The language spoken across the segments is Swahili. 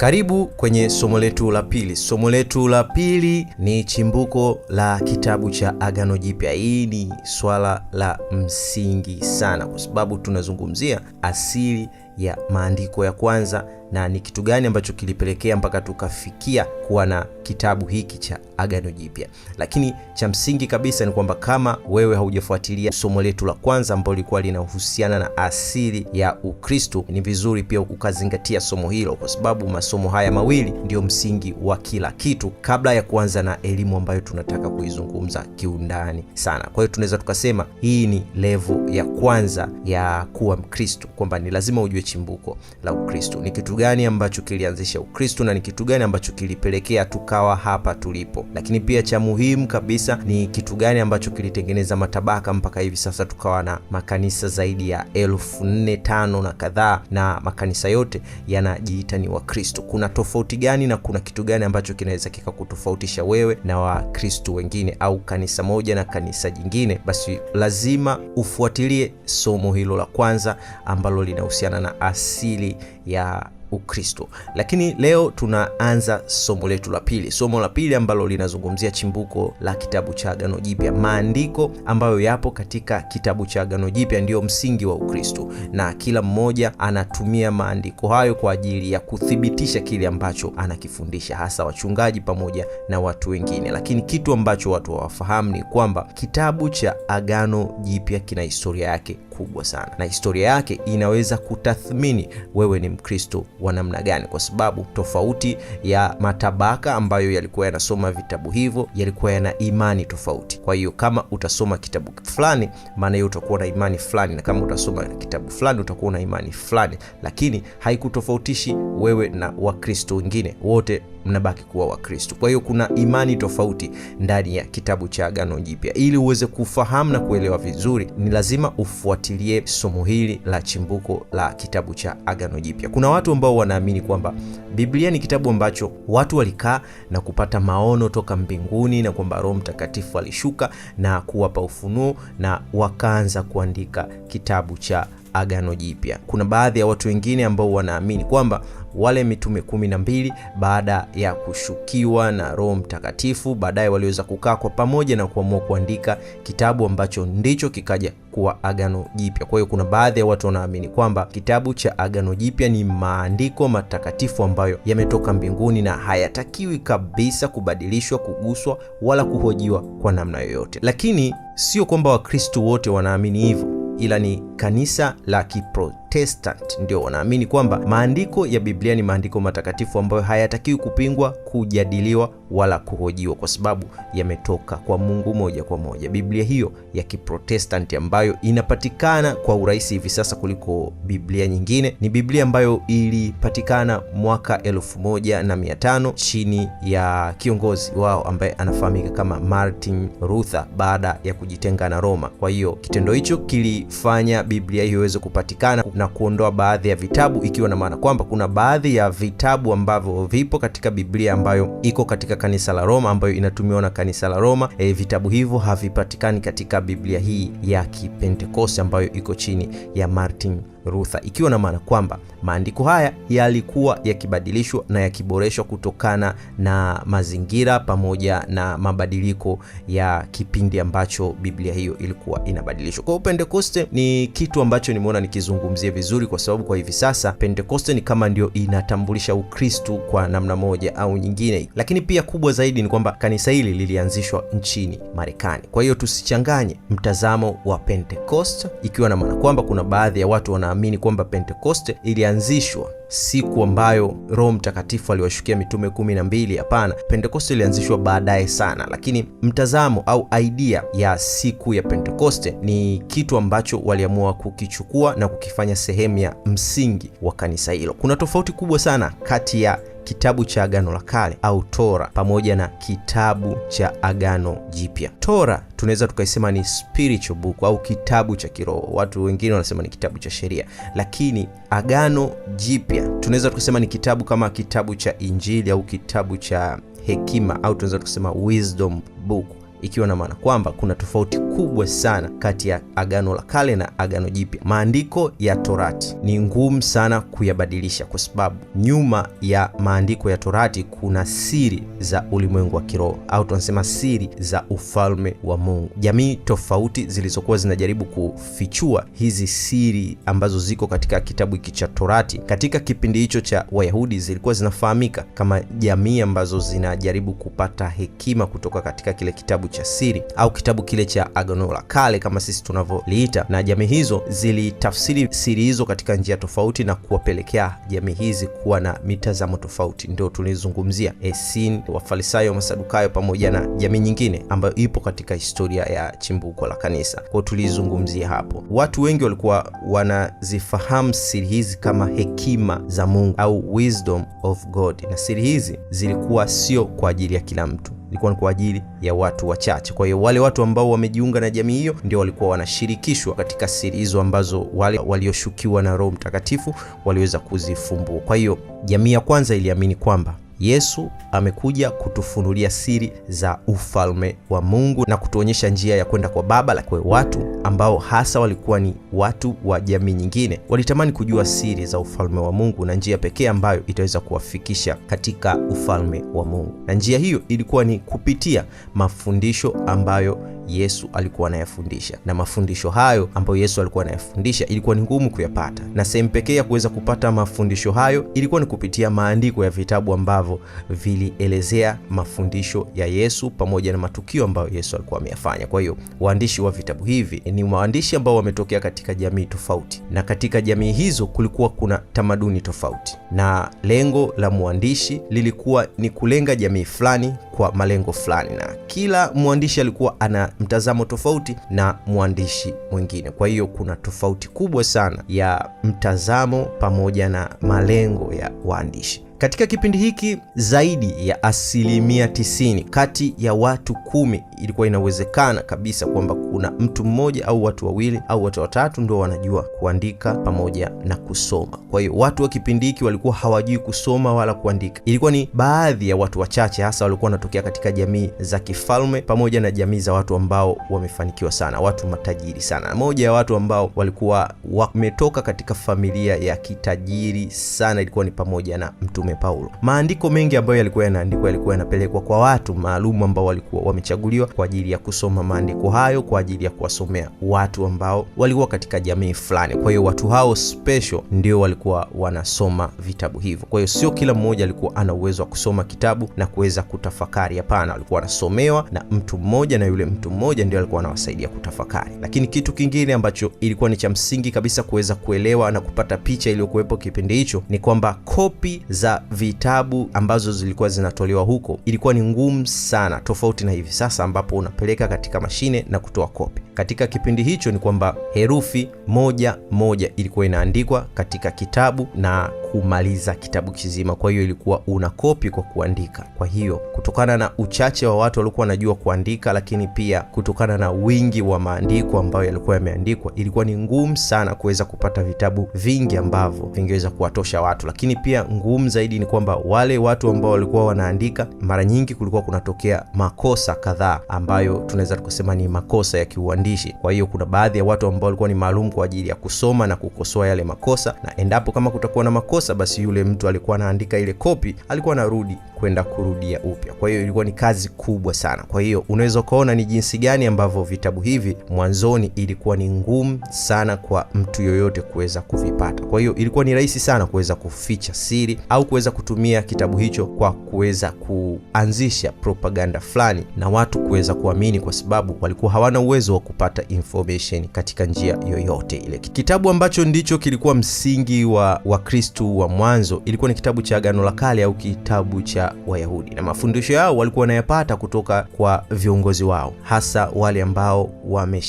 Karibu kwenye somo letu la pili. Somo letu la pili ni chimbuko la kitabu cha Agano Jipya. Hii ni swala la msingi sana kwa sababu tunazungumzia asili ya maandiko ya kwanza na ni kitu gani ambacho kilipelekea mpaka tukafikia kuwa na kitabu hiki cha Agano Jipya. Lakini cha msingi kabisa ni kwamba kama wewe haujafuatilia somo letu la kwanza ambalo lilikuwa linahusiana na asili ya Ukristo, ni vizuri pia ukazingatia somo hilo kwa sababu masomo haya mawili ndio msingi wa kila kitu kabla ya kuanza na elimu ambayo tunataka kuizungumza kiundani sana. Kwa hiyo tunaweza tukasema hii ni level ya kwanza ya kuwa Mkristo, kwamba ni lazima ujue chimbuko la Ukristo. Ni kitu gani ambacho kilianzisha Ukristo na ni kitu gani ambacho kilipelekea tukawa hapa tulipo. Lakini pia cha muhimu kabisa ni kitu gani ambacho kilitengeneza matabaka mpaka hivi sasa tukawa na makanisa zaidi ya 4,500 na kadhaa, na makanisa yote yanajiita ni Wakristo. Kuna tofauti gani na kuna kitu gani ambacho kinaweza kikakutofautisha wewe na Wakristo wengine au kanisa moja na kanisa jingine? Basi lazima ufuatilie somo hilo la kwanza ambalo linahusiana na asili ya Ukristo. Lakini leo tunaanza somo letu la pili. Somo la pili ambalo linazungumzia chimbuko la kitabu cha Agano Jipya. Maandiko ambayo yapo katika kitabu cha Agano Jipya ndio msingi wa Ukristo, na kila mmoja anatumia maandiko hayo kwa ajili ya kuthibitisha kile ambacho anakifundisha, hasa wachungaji pamoja na watu wengine. Lakini kitu ambacho watu hawafahamu ni kwamba kitabu cha Agano Jipya kina historia yake kubwa sana, na historia yake inaweza kutathmini wewe ni Mkristo wa namna gani, kwa sababu tofauti ya matabaka ambayo yalikuwa yanasoma vitabu hivyo yalikuwa yana imani tofauti. Kwa hiyo kama utasoma kitabu fulani, maana hiyo utakuwa na imani fulani, na kama utasoma kitabu fulani utakuwa na imani fulani, lakini haikutofautishi wewe na Wakristo wengine, wote mnabaki kuwa Wakristo. Kwa hiyo kuna imani tofauti ndani ya kitabu cha Agano Jipya. Ili uweze kufahamu na kuelewa vizuri, ni lazima ufuatilie somo hili la chimbuko la kitabu cha Agano Jipya. Kuna watu ambao wanaamini kwamba Biblia ni kitabu ambacho watu walikaa na kupata maono toka mbinguni, na kwamba Roho Mtakatifu alishuka na kuwapa ufunuo na wakaanza kuandika kitabu cha Agano Jipya. Kuna baadhi ya watu wengine ambao wanaamini kwamba wale mitume 12 baada ya kushukiwa na Roho Mtakatifu, baadaye waliweza kukaa kwa pamoja na kuamua kuandika kitabu ambacho ndicho kikaja kuwa Agano Jipya. Kwa hiyo kuna baadhi ya watu wanaamini kwamba kitabu cha Agano Jipya ni maandiko matakatifu ambayo yametoka mbinguni na hayatakiwi kabisa kubadilishwa, kuguswa wala kuhojiwa kwa namna yoyote. Lakini sio kwamba Wakristo wote wanaamini hivyo, ila ni kanisa la Kiprotestant ndio wanaamini kwamba maandiko ya Biblia ni maandiko matakatifu ambayo hayatakiwi kupingwa, kujadiliwa wala kuhojiwa, kwa sababu yametoka kwa Mungu moja kwa moja. Biblia hiyo ya Kiprotestant ambayo inapatikana kwa urahisi hivi sasa kuliko Biblia nyingine ni Biblia ambayo ilipatikana mwaka 1500 chini ya kiongozi wao ambaye anafahamika kama Martin Luther baada ya kujitenga na Roma. Kwa hiyo kitendo hicho kilifanya Biblia hiyo iweze kupatikana na kuondoa baadhi ya vitabu, ikiwa na maana kwamba kuna baadhi ya vitabu ambavyo vipo katika Biblia ambayo iko katika kanisa la Roma, ambayo inatumiwa na kanisa la Roma. Vitabu hivyo havipatikani katika Biblia hii ya Kipentekoste ambayo iko chini ya Martin Luther, ikiwa na maana kwamba maandiko haya yalikuwa yakibadilishwa na yakiboreshwa kutokana na mazingira pamoja na mabadiliko ya kipindi ambacho Biblia hiyo ilikuwa inabadilishwa. Kwa Pentekoste ni kitu ambacho nimeona nikizungumzia vizuri, kwa sababu kwa hivi sasa Pentekoste ni kama ndio inatambulisha Ukristo kwa namna moja au nyingine. Lakini pia kubwa zaidi ni kwamba kanisa hili lilianzishwa nchini Marekani. Kwa hiyo tusichanganye mtazamo wa Pentekoste, ikiwa na maana kwamba kuna baadhi ya watu wanaamini kwamba Pentekoste ilianzishwa siku ambayo Roho Mtakatifu aliwashukia mitume 12. Hapana, Pentekoste ilianzishwa baadaye sana, lakini mtazamo au idea ya siku ya Pentekoste ni kitu ambacho waliamua kukichukua na kukifanya sehemu ya msingi wa kanisa hilo. Kuna tofauti kubwa sana kati ya kitabu cha Agano la Kale au Tora pamoja na kitabu cha Agano Jipya. Tora tunaweza tukaisema ni spiritual book au kitabu cha kiroho. Watu wengine wanasema ni kitabu cha sheria. Lakini Agano Jipya tunaweza tukasema ni kitabu kama kitabu cha Injili au kitabu cha hekima, au tunaweza tukasema wisdom book. ikiwa na maana kwamba kuna tofauti kubwa sana kati ya Agano la Kale na Agano Jipya. Maandiko ya Torati ni ngumu sana kuyabadilisha, kwa sababu nyuma ya maandiko ya Torati kuna siri za ulimwengu wa kiroho, au tunasema siri za ufalme wa Mungu. Jamii tofauti zilizokuwa zinajaribu kufichua hizi siri ambazo ziko katika kitabu hiki cha Torati katika kipindi hicho cha Wayahudi zilikuwa zinafahamika kama jamii ambazo zinajaribu kupata hekima kutoka katika kile kitabu cha siri au kitabu kile cha Agano la Kale kama sisi tunavyoliita, na jamii hizo zilitafsiri siri hizo katika njia tofauti na kuwapelekea jamii hizi kuwa na mitazamo tofauti. Ndio tulizungumzia Esini, Wafarisayo, Masadukayo pamoja na jamii nyingine ambayo ipo katika historia ya chimbuko la kanisa. Kwa tulizungumzia hapo, watu wengi walikuwa wanazifahamu siri hizi kama hekima za Mungu au wisdom of God, na siri hizi zilikuwa sio kwa ajili ya kila mtu, ilikuwa ni kwa ajili ya watu wachache. Kwa hiyo wale watu ambao wamejiunga na jamii hiyo ndio walikuwa wanashirikishwa katika siri hizo ambazo wale walioshukiwa na Roho Mtakatifu waliweza kuzifumbua. Kwa hiyo jamii ya kwanza iliamini kwamba Yesu amekuja kutufunulia siri za ufalme wa Mungu na kutuonyesha njia ya kwenda kwa Baba. Kwa watu ambao hasa walikuwa ni watu wa jamii nyingine walitamani kujua siri za ufalme wa Mungu na njia pekee ambayo itaweza kuwafikisha katika ufalme wa Mungu, na njia hiyo ilikuwa ni kupitia mafundisho ambayo Yesu alikuwa anayafundisha. Na mafundisho hayo ambayo Yesu alikuwa anayafundisha ilikuwa ni ngumu kuyapata, na sehemu pekee ya kuweza kupata mafundisho hayo ilikuwa ni kupitia maandiko ya vitabu ambavyo vilielezea mafundisho ya Yesu pamoja na matukio ambayo Yesu alikuwa ameyafanya. Kwa hiyo waandishi wa vitabu hivi ni waandishi ambao wametokea katika jamii tofauti, na katika jamii hizo kulikuwa kuna tamaduni tofauti, na lengo la mwandishi lilikuwa ni kulenga jamii fulani kwa malengo fulani, na kila mwandishi alikuwa ana mtazamo tofauti na mwandishi mwingine. Kwa hiyo kuna tofauti kubwa sana ya mtazamo pamoja na malengo ya waandishi. Katika kipindi hiki zaidi ya 90% kati ya watu 10 ilikuwa inawezekana kabisa kwamba kuna mtu mmoja au watu wawili au watu watatu ndio wanajua kuandika pamoja na kusoma. Kwa hiyo watu wa kipindi hiki walikuwa hawajui kusoma wala kuandika. Ilikuwa ni baadhi ya watu wachache, hasa walikuwa wanatokea katika jamii za kifalme pamoja na jamii za watu ambao wamefanikiwa sana, watu matajiri sana. Moja ya watu ambao walikuwa wametoka katika familia ya kitajiri sana ilikuwa ni pamoja na Mtume Paulo. Maandiko mengi ambayo yalikuwa yanaandikwa yalikuwa yanapelekwa kwa watu maalum ambao walikuwa wamechaguliwa kwa ajili ya kusoma maandiko hayo, kwa ajili ya kuwasomea watu ambao walikuwa katika jamii fulani. Kwa hiyo watu hao special ndio walikuwa wanasoma vitabu hivyo. Kwa hiyo sio kila mmoja alikuwa ana uwezo wa kusoma kitabu na kuweza kutafakari. Hapana, walikuwa wanasomewa na mtu mmoja, na yule mtu mmoja ndio alikuwa anawasaidia kutafakari. Lakini kitu kingine ambacho ilikuwa ni cha msingi kabisa kuweza kuelewa na kupata picha iliyokuwepo kipindi hicho ni kwamba kopi za vitabu ambazo zilikuwa zinatolewa huko ilikuwa ni ngumu sana, tofauti na hivi sasa ambapo unapeleka katika mashine na kutoa kopi. Katika kipindi hicho ni kwamba herufi moja moja ilikuwa inaandikwa katika kitabu na kumaliza kitabu kizima. Kwa hiyo ilikuwa una kopi kwa kuandika. Kwa hiyo kutokana na uchache wa watu walikuwa wanajua kuandika, lakini pia kutokana na wingi wa maandiko ambayo yalikuwa yameandikwa, ilikuwa ni ngumu sana kuweza kupata vitabu vingi ambavyo vingeweza kuwatosha watu. Lakini pia ngumu zaidi ni kwamba wale watu ambao walikuwa wanaandika, mara nyingi kulikuwa kunatokea makosa kadhaa ambayo tunaweza tukasema ni makosa ya kiuandishi. Kwa hiyo kuna baadhi ya watu ambao walikuwa ni maalum kwa ajili ya kusoma na kukosoa yale makosa, na endapo kama kutakuwa na makosa, basi yule mtu alikuwa anaandika ile kopi alikuwa anarudi kwenda kurudia upya. Kwa hiyo ilikuwa ni kazi kubwa sana. Kwa hiyo unaweza kuona ni jinsi gani ambavyo vitabu hivi mwanzoni ilikuwa ni ngumu sana kwa mtu yoyote kuweza kuvipata. Kwa hiyo ilikuwa ni rahisi sana kuweza kuficha siri au kuweza kutumia kitabu hicho kwa kuweza kuanzisha propaganda fulani na watu kuweza kuamini, kwa sababu walikuwa hawana uwezo wa kupata information katika njia yoyote ile. Kitabu ambacho ndicho kilikuwa msingi wa Kristo wa mwanzo ilikuwa ni kitabu cha Agano la Kale au kitabu cha Wayahudi, na mafundisho yao walikuwa wanayapata kutoka kwa viongozi wao, hasa wale ambao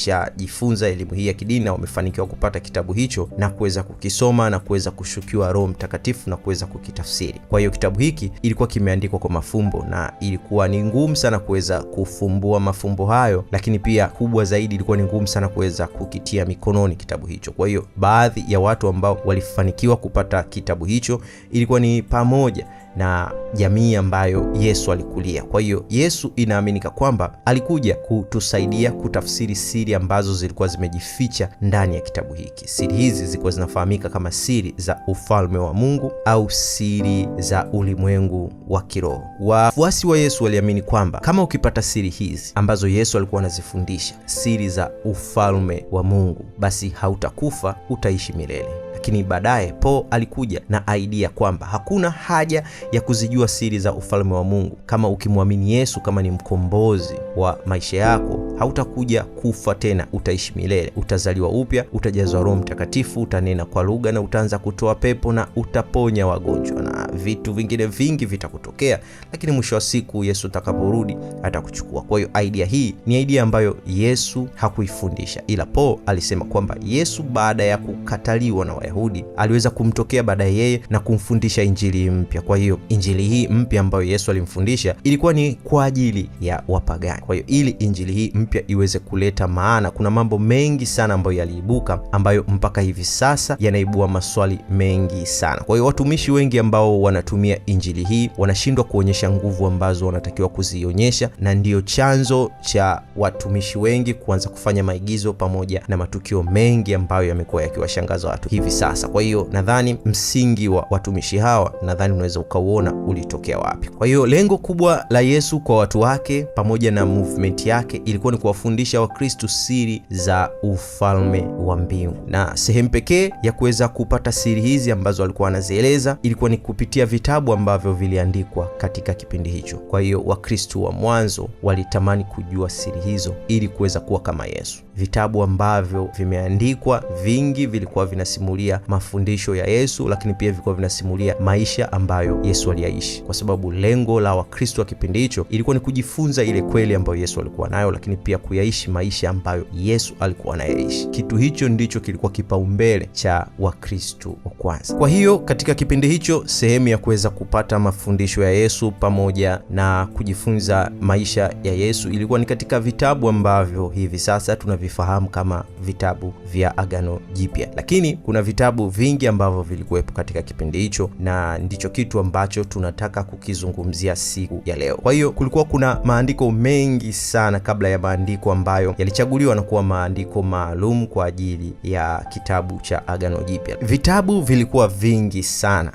wameshajifunza elimu hii ya kidini na wamefanikiwa kupata kitabu hicho na kuweza kukisoma na kuweza kushukiwa Roho Mtakatifu na kuweza kukitafsiri. Kwa hiyo kitabu hiki ilikuwa kimeandikwa kwa mafumbo na ilikuwa ni ngumu sana kuweza kufumbua mafumbo hayo, lakini pia kubwa zaidi ilikuwa ni ngumu sana kuweza kukitia mikononi kitabu hicho. Kwa hiyo baadhi ya watu ambao walifanikiwa kupata kitabu hicho ilikuwa ni pamoja na jamii ambayo Yesu alikulia. Kwa hiyo Yesu inaaminika kwamba alikuja kutusaidia kutafsiri siri ambazo zilikuwa zimejificha ndani ya kitabu hiki. Siri hizi zilikuwa zinafahamika kama siri za ufalme wa Mungu au siri za ulimwengu wa kiroho. Wafuasi wa Yesu waliamini kwamba kama ukipata siri hizi ambazo Yesu alikuwa anazifundisha, siri za ufalme wa Mungu, basi hautakufa, utaishi milele. Lakini baadaye Paul alikuja na idea kwamba hakuna haja ya kuzijua siri za ufalme wa Mungu. Kama ukimwamini Yesu kama ni mkombozi wa maisha yako, hautakuja kufa tena, utaishi milele, utazaliwa upya, utajazwa Roho Mtakatifu, utanena kwa lugha na utaanza kutoa pepo na utaponya wagonjwa na vitu vingine vingi vitakutokea, lakini mwisho wa siku Yesu atakaporudi atakuchukua. Kwa hiyo idea hii ni idea ambayo Yesu hakuifundisha, ila Paul alisema kwamba Yesu baada ya kukataliwa na Wayahudi aliweza kumtokea baadaye yeye na kumfundisha injili mpya. Kwa hiyo injili hii mpya ambayo Yesu alimfundisha ilikuwa ni kwa ajili ya wapagani. Kwa hiyo ili injili hii mpya iweze kuleta maana, kuna mambo mengi sana ambayo yaliibuka, ambayo mpaka hivi sasa yanaibua maswali mengi sana. Kwa hiyo watumishi wengi ambao wanatumia injili hii wanashindwa kuonyesha nguvu ambazo wanatakiwa kuzionyesha, na ndiyo chanzo cha watumishi wengi kuanza kufanya maigizo pamoja na matukio mengi ambayo yamekuwa yakiwashangaza watu hivi sasa. Kwa hiyo nadhani msingi wa watumishi hawa, nadhani unaweza ukauona ulitokea wapi. Kwa hiyo lengo kubwa la Yesu kwa watu wake pamoja na movement yake ilikuwa ni kuwafundisha Wakristo siri za ufalme wa mbingu, na sehemu pekee ya kuweza kupata siri hizi ambazo alikuwa anazieleza ilikuwa ni kupitia vitabu ambavyo viliandikwa katika kipindi hicho. Kwa hiyo Wakristo wa mwanzo walitamani kujua siri hizo ili kuweza kuwa kama Yesu. Vitabu ambavyo vimeandikwa vingi vilikuwa vinasimulia mafundisho ya Yesu, lakini pia vilikuwa vinasimulia maisha ambayo Yesu aliyaishi, kwa sababu lengo la Wakristo wa kipindi hicho ilikuwa ni kujifunza ile kweli ambayo Yesu alikuwa nayo, lakini pia kuyaishi maisha ambayo Yesu alikuwa anayaishi. Kitu hicho ndicho kilikuwa kipaumbele cha Wakristo wa kwanza. Kwa hiyo katika kipindi hicho, sehemu ya kuweza kupata mafundisho ya Yesu pamoja na kujifunza maisha ya Yesu ilikuwa ni katika vitabu ambavyo hivi sasa tunavifahamu kama vitabu vya Agano Jipya. Lakini kuna vitabu vingi ambavyo vilikuwepo katika kipindi hicho, na ndicho kitu ambacho tunataka kukizungumzia siku ya leo. Kwa hiyo kulikuwa kuna maandiko mengi sana kabla ya maandiko ambayo yalichaguliwa na kuwa maandiko maalum kwa ajili ya kitabu cha Agano Jipya. Vitabu vilikuwa vingi sana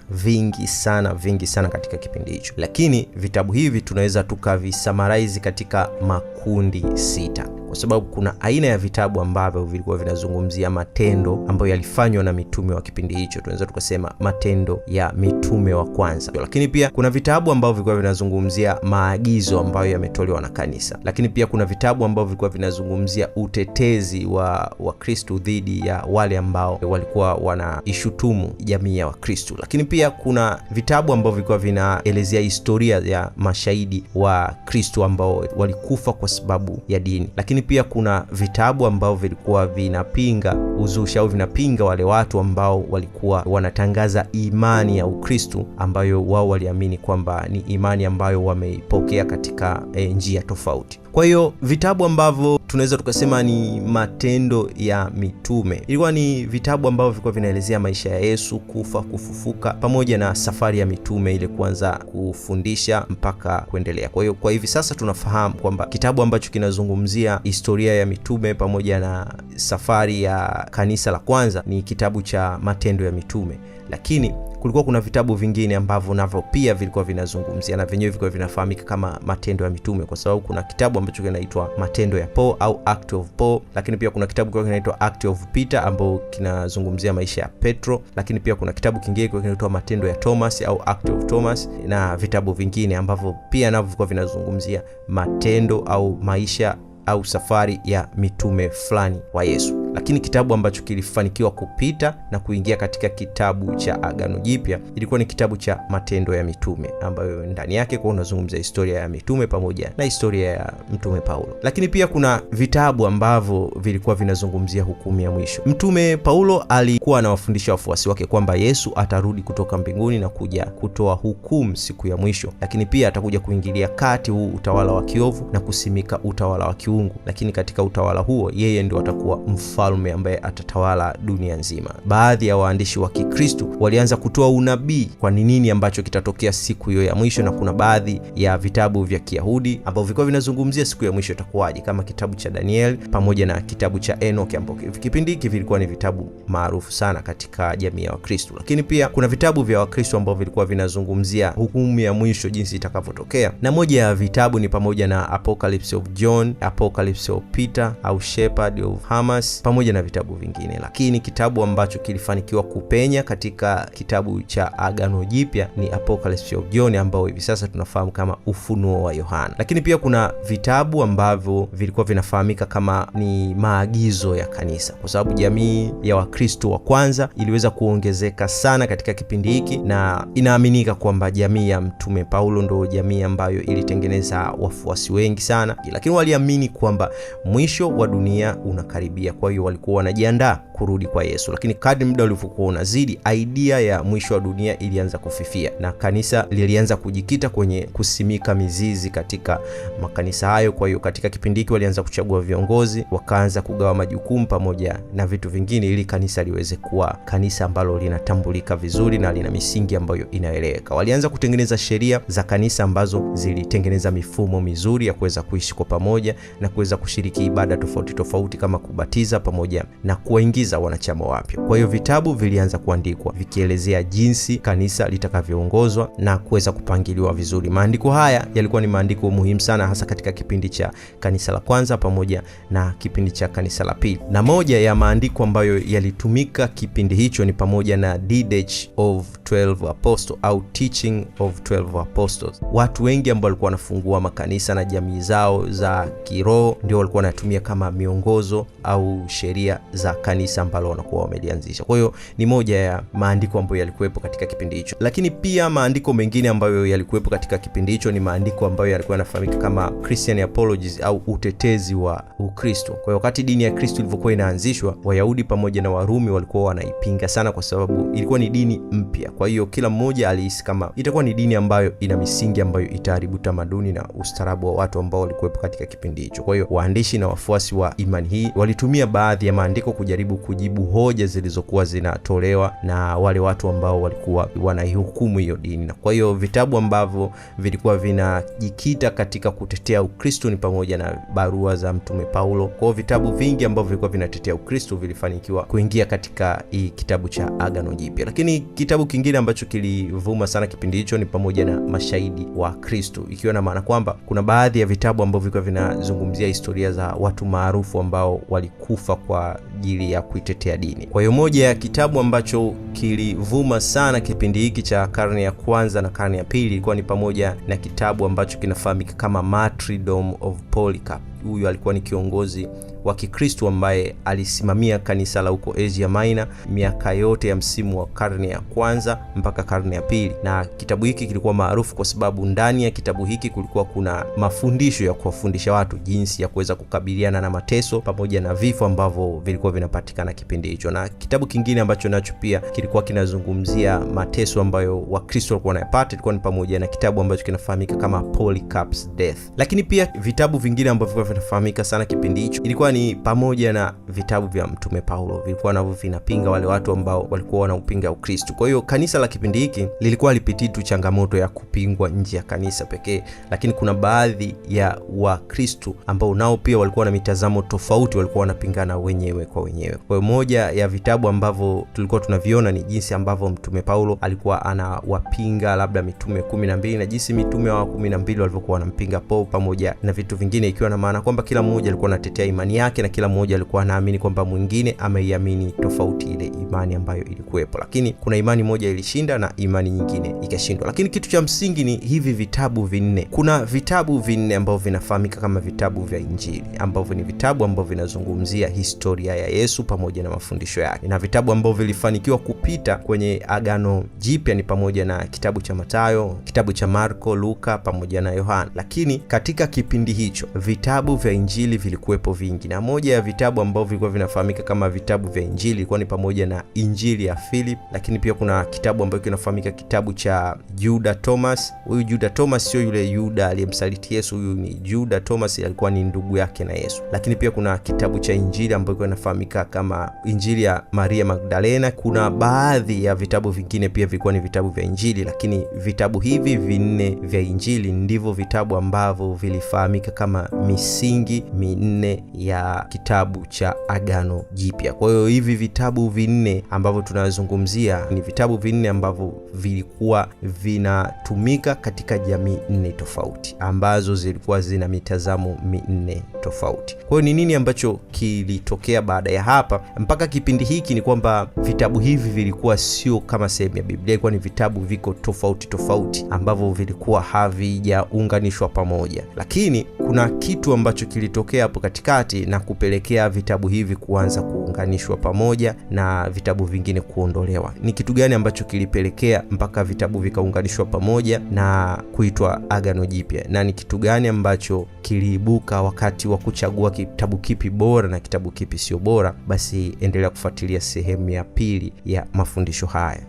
katika kipindi hicho, lakini vitabu hivi tunaweza tukavisummarize katika makundi 6, kwa sababu kuna aina ya vitabu ambavyo vilikuwa vinazungumzia matendo ambayo yalifanywa na mitume wa kipindi hicho. Tunaweza tukasema matendo ya mitume wa kwanza. Lakini pia kuna vitabu ambavyo vilikuwa vinazungumzia maagizo ambayo yametolewa na kanisa. Lakini pia kuna vitabu ambavyo vilikuwa vinazungumzia utetezi wa Wakristo dhidi ya wale ambao walikuwa wanaishutumu jamii ya Wakristo. Lakini pia kuna vitabu ambavyo vilikuwa vinaelezea historia ya mashahidi wa Kristo ambao walikufa kwa sababu ya dini. Lakini pia kuna vitabu ambavyo vilikuwa vinapinga uzushi au vinapinga wale watu ambao walikuwa wanatangaza imani ya Ukristo ambayo wao waliamini kwamba ni imani ambayo wameipokea katika njia tofauti. Kwa hiyo vitabu ambavyo tunaweza tukasema ni matendo ya mitume ilikuwa ni vitabu ambavyo vilikuwa vinaelezea maisha ya Yesu, kufa, kufufuka, pamoja na safari ya mitume ile kuanza kufundisha mpaka kuendelea. Kwa hiyo kwa hivi sasa tunafahamu kwamba kitabu ambacho kinazungumzia historia ya mitume pamoja na safari ya kanisa la kwanza ni kitabu cha Matendo ya Mitume. Lakini kulikuwa kuna vitabu vingine ambavyo navyo pia vilikuwa vinazungumzia na venyewe vilikuwa vinafahamika kama Matendo ya Mitume, kwa sababu kuna kitabu ambacho kinaitwa Matendo ya Paul au Act of Paul, lakini pia kuna kitabu kinaitwa Act of Peter ambao kinazungumzia maisha ya Petro, lakini pia kuna kitabu kingine kinaitwa Matendo ya Thomas au Act of Thomas, na vitabu vingine ambavyo pia navyo vilikuwa vinazungumzia matendo au maisha au safari ya mitume fulani wa Yesu. Lakini kitabu ambacho kilifanikiwa kupita na kuingia katika kitabu cha Agano Jipya ilikuwa ni kitabu cha Matendo ya Mitume, ambayo ndani yake kwa unazungumza historia ya mitume pamoja na historia ya mtume Paulo. Lakini pia kuna vitabu ambavyo vilikuwa vinazungumzia hukumu ya mwisho. Mtume Paulo alikuwa anawafundisha wafuasi wake kwamba Yesu atarudi kutoka mbinguni na kuja kutoa hukumu siku ya mwisho, lakini pia atakuja kuingilia kati huu utawala wa kiovu na kusimika utawala wa kiungu. Lakini katika utawala huo yeye ndio atakuwa mfalme mfalme ambaye atatawala dunia nzima. Baadhi ya waandishi wa Kikristo walianza kutoa unabii kwa nini ambacho kitatokea siku hiyo ya mwisho, na kuna baadhi ya vitabu vya Kiyahudi ambavyo vilikuwa vinazungumzia siku ya mwisho itakuwaje, kama kitabu cha Daniel pamoja na kitabu cha Enoch, ambapo kipindi hiki vilikuwa ni vitabu maarufu sana katika jamii ya Wakristo. Lakini pia kuna vitabu vya Wakristo ambavyo vilikuwa vinazungumzia hukumu ya mwisho jinsi itakavyotokea, na moja ya vitabu ni pamoja na Apocalypse of John, Apocalypse of Peter au Shepherd of Hermas pamoja na vitabu vingine. Lakini kitabu ambacho kilifanikiwa kupenya katika kitabu cha Agano Jipya ni Apocalypse of John, ambao hivi sasa tunafahamu kama Ufunuo wa Yohana. Lakini pia kuna vitabu ambavyo vilikuwa vinafahamika kama ni maagizo ya kanisa, kwa sababu jamii ya Wakristo wa kwanza iliweza kuongezeka sana katika kipindi hiki, na inaaminika kwamba jamii ya Mtume Paulo ndo jamii ambayo ilitengeneza wafuasi wengi sana, lakini waliamini kwamba mwisho wa dunia unakaribia. Kwa hiyo walikuwa wanajiandaa kurudi kwa Yesu. Lakini kadri muda ulivyokuwa unazidi, idea ya mwisho wa dunia ilianza kufifia, na kanisa lilianza kujikita kwenye kusimika mizizi katika makanisa hayo. Kwa hiyo katika kipindi hiki walianza kuchagua viongozi, wakaanza kugawa majukumu pamoja na vitu vingine, ili kanisa liweze kuwa kanisa ambalo linatambulika vizuri na lina misingi ambayo inaeleweka. Walianza kutengeneza sheria za kanisa ambazo zilitengeneza mifumo mizuri ya kuweza kuishi kwa pamoja na kuweza kushiriki ibada tofauti tofauti kama kubatiza pamoja na kuwaingiza wanachama wapya. Kwa hiyo vitabu vilianza kuandikwa vikielezea jinsi kanisa litakavyoongozwa na kuweza kupangiliwa vizuri. Maandiko haya yalikuwa ni maandiko muhimu sana, hasa katika kipindi cha kanisa la kwanza pamoja na kipindi cha kanisa la pili. Na moja ya maandiko ambayo yalitumika kipindi hicho ni pamoja na Didache of 12 Apostles au Teaching of 12 Apostles. Watu wengi ambao walikuwa wanafungua makanisa na jamii zao za kiroho ndio walikuwa wanatumia kama miongozo au sheria za kanisa ambalo wanakuwa wamelianzisha. Kwa hiyo ni moja ya maandiko ambayo yalikuwepo katika kipindi hicho. Lakini pia maandiko mengine ambayo yalikuwepo katika kipindi hicho ni maandiko ambayo yalikuwa yanafahamika kama Christian Apologies au utetezi wa Ukristo. Kwa hiyo wakati dini ya Kristo ilivyokuwa inaanzishwa, Wayahudi pamoja na Warumi walikuwa wanaipinga sana, kwa sababu ilikuwa ni dini mpya. Kwa hiyo kila mmoja alihisi kama itakuwa ni dini ambayo ina misingi ambayo itaharibu tamaduni na ustaarabu wa watu ambao walikuwepo katika kipindi hicho. Kwa hiyo waandishi na wafuasi wa imani hii walitumia baadhi ya maandiko kujaribu kujibu hoja zilizokuwa zinatolewa na wale watu ambao walikuwa wanaihukumu hiyo dini. Na kwa hiyo vitabu ambavyo vilikuwa vinajikita katika kutetea Ukristo ni pamoja na barua za Mtume Paulo. Kwa hiyo vitabu vingi ambavyo vilikuwa vinatetea Ukristo vilifanikiwa kuingia katika hii kitabu cha Agano Jipya. Lakini kitabu kingine ambacho kilivuma sana kipindi hicho ni pamoja na Mashahidi wa Kristo, ikiwa na maana kwamba kuna baadhi ya vitabu ambavyo vilikuwa vinazungumzia historia za watu maarufu ambao walikufa kwa ajili ya kuitetea dini. Kwa hiyo moja ya kitabu ambacho kilivuma sana kipindi hiki cha karne ya kwanza na karne ya pili ilikuwa ni pamoja na kitabu ambacho kinafahamika kama Martyrdom of Polycarp. Huyu alikuwa ni kiongozi wa Kikristo ambaye alisimamia kanisa la huko Asia Minor miaka yote ya msimu wa karne ya kwanza mpaka karne ya pili. Na kitabu hiki kilikuwa maarufu kwa sababu ndani ya kitabu hiki kulikuwa kuna mafundisho ya kuwafundisha watu jinsi ya kuweza kukabiliana na mateso pamoja na vifo ambavyo vilikuwa vinapatikana kipindi hicho. Na kitabu kingine ambacho nacho pia kilikuwa kinazungumzia mateso ambayo Wakristo walikuwa wanayapata ilikuwa ni pamoja na kitabu ambacho kinafahamika kama Polycarp's Death. Lakini pia vitabu vingine ambavyo vinafahamika sana kipindi hicho ilikuwa ni pamoja na vitabu vya Mtume Paulo. Vilikuwa navyo vinapinga wale watu ambao walikuwa wanaupinga Ukristo. Kwa hiyo kanisa la kipindi hiki lilikuwa lipitii tu changamoto ya kupingwa nje ya kanisa pekee, lakini kuna baadhi ya Wakristo ambao nao pia walikuwa na mitazamo tofauti, walikuwa wanapingana wenyewe kwa wenyewe. Kwa hiyo moja ya vitabu ambavyo tulikuwa tunaviona ni jinsi ambavyo Mtume Paulo alikuwa anawapinga labda mitume 12 na jinsi mitume wa 12 walivyokuwa wanampinga Paulo pamoja na vitu vingine, ikiwa na maana kwamba kila mmoja alikuwa anatetea imani yake na kila mmoja alikuwa anaamini kwamba mwingine ameiamini tofauti ile imani ambayo ilikuwepo. Lakini kuna imani moja ilishinda na imani nyingine ikashindwa. Lakini kitu cha msingi ni hivi vitabu vinne. Kuna vitabu vinne ambavyo vinafahamika kama vitabu vya Injili, ambavyo ni vitabu ambavyo vinazungumzia historia ya Yesu pamoja na mafundisho yake. Na vitabu ambavyo vilifanikiwa kupita kwenye Agano Jipya ni pamoja na kitabu cha Mathayo, kitabu cha Marko, Luka pamoja na Yohana. Lakini katika kipindi hicho vitabu vya Injili vilikuwepo vingi, na moja ya vitabu ambavyo vilikuwa vinafahamika kama vitabu vya Injili ilikuwa ni pamoja na kuna Injili ya Philip, lakini pia kuna kitabu ambacho kinafahamika kitabu cha Juda Thomas. Huyu Juda Thomas sio yule Yuda aliyemsaliti Yesu, huyu ni Juda Thomas, alikuwa ni ndugu yake na Yesu. Lakini pia kuna kitabu cha Injili ambacho kinafahamika kama Injili ya Maria Magdalena. Kuna baadhi ya vitabu vingine pia vilikuwa ni vitabu vya Injili, lakini vitabu hivi vinne vya Injili ndivyo vitabu ambavyo vilifahamika kama misingi minne ya kitabu cha Agano Jipya. Kwa hiyo hivi vitabu vinne ambavyo tunazungumzia ni vitabu vinne ambavyo vilikuwa vinatumika katika jamii nne tofauti ambazo zilikuwa zina mitazamo minne tofauti. Kwa hiyo ni nini ambacho kilitokea baada ya hapa mpaka kipindi hiki? Ni kwamba vitabu hivi vilikuwa sio kama sehemu ya Biblia, ilikuwa ni vitabu viko tofauti ambavyo vilikuwa havijaunganishwa pamoja. Lakini kuna kitu ambacho kilitokea hapo katikati na kupelekea vitabu hivi kuanza kuunganishwa pamoja na vitabu vingine kuondolewa. Ni kitu gani ambacho kilipelekea mpaka vitabu vikaunganishwa pamoja na kuitwa Agano Jipya, na ni kitu gani ambacho kiliibuka wakati wa kuchagua kitabu kipi bora na kitabu kipi sio bora? Basi endelea kufuatilia sehemu ya pili ya mafundisho haya.